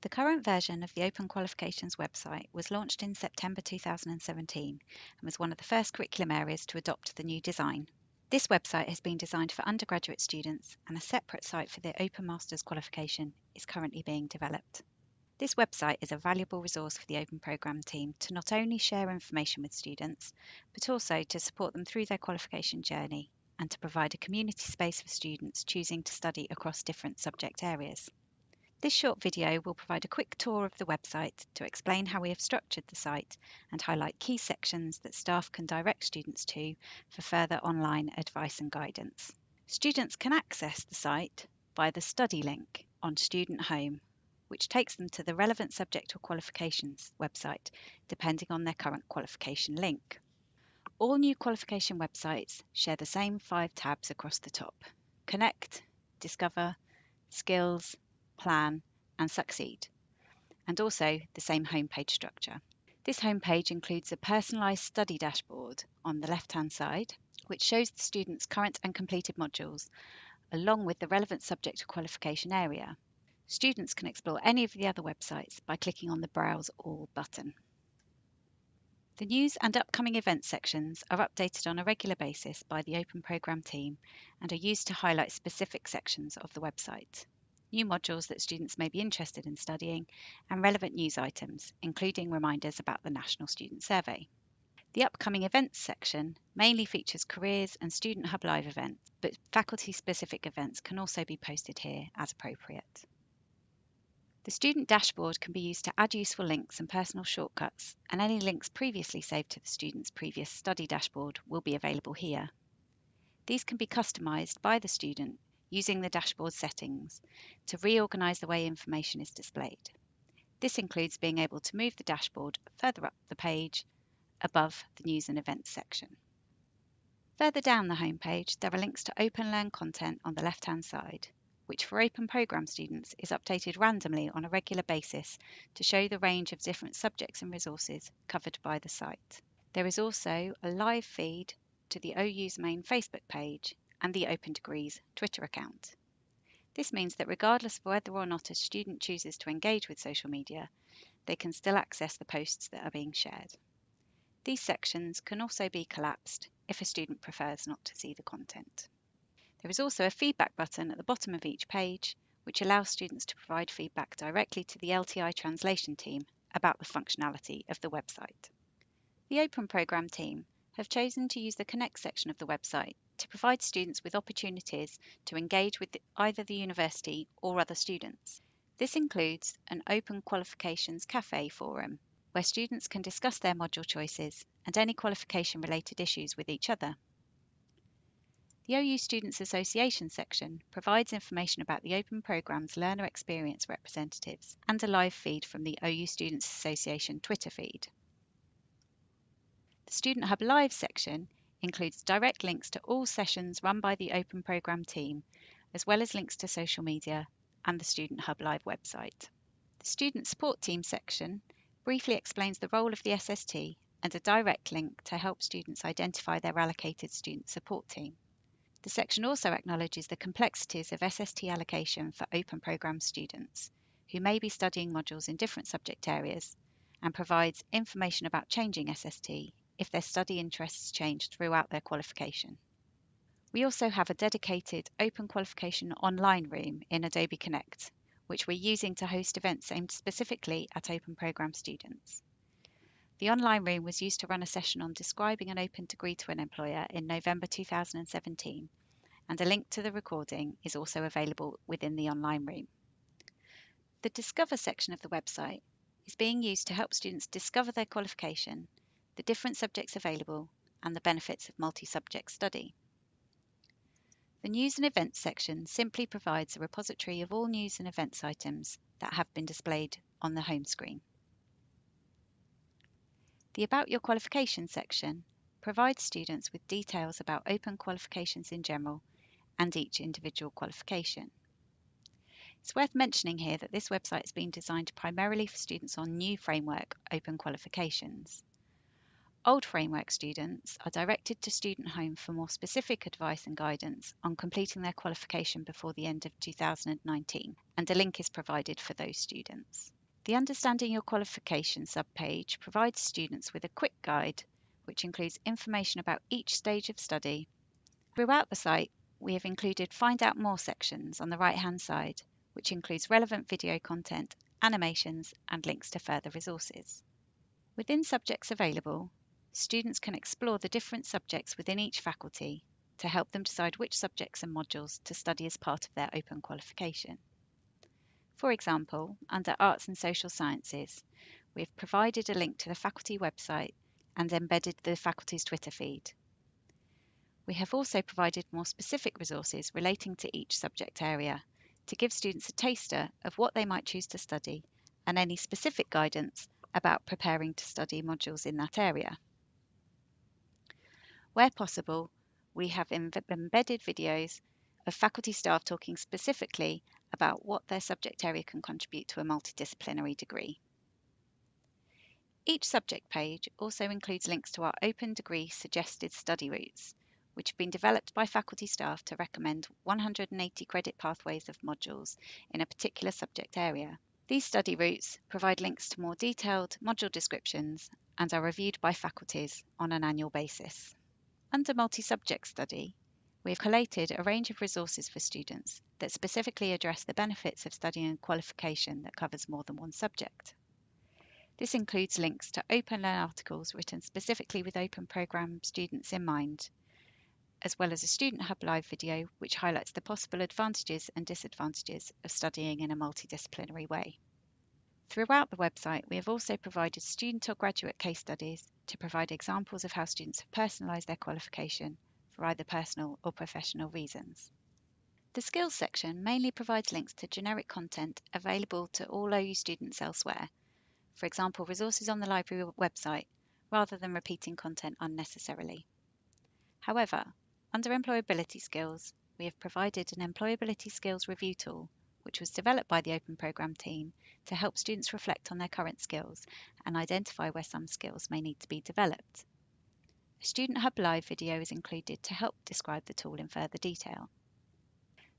The current version of the Open Qualifications website was launched in September 2017 and was one of the first curriculum areas to adopt the new design. This website has been designed for undergraduate students, and a separate site for the Open Masters qualification is currently being developed. This website is a valuable resource for the Open Programme team to not only share information with students, but also to support them through their qualification journey and to provide a community space for students choosing to study across different subject areas. This short video will provide a quick tour of the website to explain how we have structured the site and highlight key sections that staff can direct students to for further online advice and guidance. Students can access the site via the study link on Student Home, which takes them to the relevant subject or qualifications website, depending on their current qualification link. All new qualification websites share the same 5 tabs across the top: Connect, Discover, Skills, Plan, and Succeed, and also the same homepage structure. This homepage includes a personalised study dashboard on the left-hand side, which shows the students' current and completed modules, along with the relevant subject or qualification area. Students can explore any of the other websites by clicking on the Browse All button. The news and upcoming events sections are updated on a regular basis by the Open Programme team and are used to highlight specific sections of the website, new modules that students may be interested in studying, and relevant news items, including reminders about the National Student Survey. The upcoming events section mainly features careers and Student Hub Live events, but faculty-specific events can also be posted here as appropriate. The student dashboard can be used to add useful links and personal shortcuts, and any links previously saved to the student's previous study dashboard will be available here. These can be customised by the student using the dashboard settings to reorganise the way information is displayed. This includes being able to move the dashboard further up the page above the news and events section. Further down the homepage, there are links to Open Learn content on the left-hand side, which for Open Programme students is updated randomly on a regular basis to show the range of different subjects and resources covered by the site. There is also a live feed to the OU's main Facebook page and the Open Degrees Twitter account. This means that regardless of whether or not a student chooses to engage with social media, they can still access the posts that are being shared. These sections can also be collapsed if a student prefers not to see the content. There is also a feedback button at the bottom of each page, which allows students to provide feedback directly to the LTI translation team about the functionality of the website. The Open Programme team have chosen to use the Connect section of the website to provide students with opportunities to engage with either the university or other students. This includes an Open Qualifications Cafe forum, where students can discuss their module choices and any qualification-related issues with each other. The OU Students Association section provides information about the Open Programme's learner experience representatives and a live feed from the OU Students Association Twitter feed. The Student Hub Live section includes direct links to all sessions run by the Open Programme team, as well as links to social media and the Student Hub Live website. The Student Support Team section briefly explains the role of the SST and a direct link to help students identify their allocated student support team. The section also acknowledges the complexities of SST allocation for Open Programme students who may be studying modules in different subject areas, and provides information about changing SST if their study interests change throughout their qualification. We also have a dedicated Open Qualification online room in Adobe Connect, which we're using to host events aimed specifically at Open Programme students. The online room was used to run a session on describing an open degree to an employer in November 2017, and a link to the recording is also available within the online room. The Discover section of the website is being used to help students discover their qualification, the different subjects available, and the benefits of multi-subject study. The News and Events section simply provides a repository of all news and events items that have been displayed on the home screen. The About Your Qualification section provides students with details about Open Qualifications in general and each individual qualification. It's worth mentioning here that this website has been designed primarily for students on new framework Open Qualifications. Old framework students are directed to Student Home for more specific advice and guidance on completing their qualification before the end of 2019, and a link is provided for those students. The Understanding Your Qualification subpage provides students with a quick guide which includes information about each stage of study. Throughout the site, we have included Find Out More sections on the right-hand side, which includes relevant video content, animations, and links to further resources. Within subjects available, students can explore the different subjects within each faculty to help them decide which subjects and modules to study as part of their open qualification. For example, under Arts and Social Sciences, we have provided a link to the faculty website and embedded the faculty's Twitter feed. We have also provided more specific resources relating to each subject area to give students a taster of what they might choose to study and any specific guidance about preparing to study modules in that area. Where possible, we have embedded videos of faculty staff talking specifically about what their subject area can contribute to a multidisciplinary degree. Each subject page also includes links to our open degree suggested study routes, which have been developed by faculty staff to recommend 180 credit pathways of modules in a particular subject area. These study routes provide links to more detailed module descriptions and are reviewed by faculties on an annual basis. Under multi-subject study, we have collated a range of resources for students that specifically address the benefits of studying a qualification that covers more than one subject. This includes links to open learn articles written specifically with open programme students in mind, as well as a Student Hub Live video which highlights the possible advantages and disadvantages of studying in a multidisciplinary way. Throughout the website, we have also provided student or graduate case studies to provide examples of how students have personalised their qualification for either personal or professional reasons. The Skills section mainly provides links to generic content available to all OU students elsewhere, for example, resources on the library website, rather than repeating content unnecessarily. However, under Employability Skills, we have provided an Employability Skills Review tool, which was developed by the Open Programme team to help students reflect on their current skills and identify where some skills may need to be developed. A Student Hub Live video is included to help describe the tool in further detail.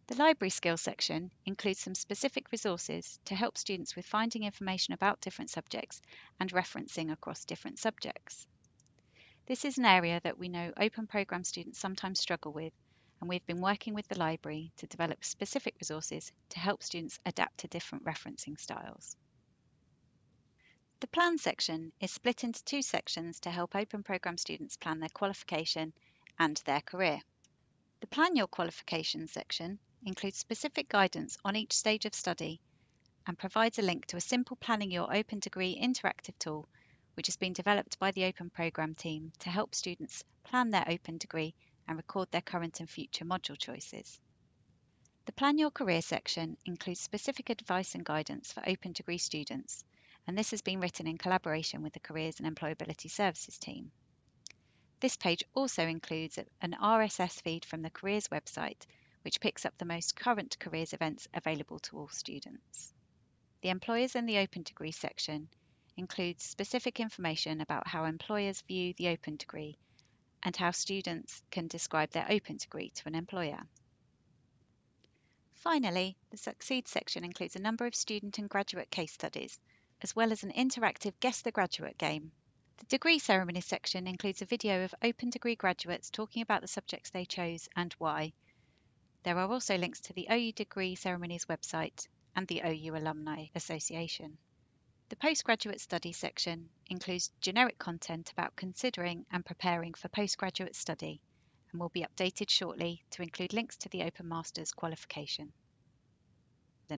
The Library Skills section includes some specific resources to help students with finding information about different subjects and referencing across different subjects. This is an area that we know Open Programme students sometimes struggle with, and we've been working with the library to develop specific resources to help students adapt to different referencing styles. The Plan section is split into two sections to help Open Programme students plan their qualification and their career. The Plan Your Qualifications section includes specific guidance on each stage of study and provides a link to a simple Planning Your Open Degree interactive tool, which has been developed by the Open Programme team to help students plan their open degree and record their current and future module choices. The Plan Your Career section includes specific advice and guidance for open degree students, and this has been written in collaboration with the Careers and Employability Services team. This page also includes an RSS feed from the Careers website, which picks up the most current careers events available to all students. The Employers and the Open Degree section includes specific information about how employers view the open degree and how students can describe their open degree to an employer. Finally, the Succeed section includes a number of student and graduate case studies, as well as an interactive Guess the Graduate game. The Degree Ceremony section includes a video of open degree graduates talking about the subjects they chose and why. There are also links to the OU Degree Ceremonies website and the OU Alumni Association. The Postgraduate Studies section includes generic content about considering and preparing for postgraduate study and will be updated shortly to include links to the Open Masters qualification.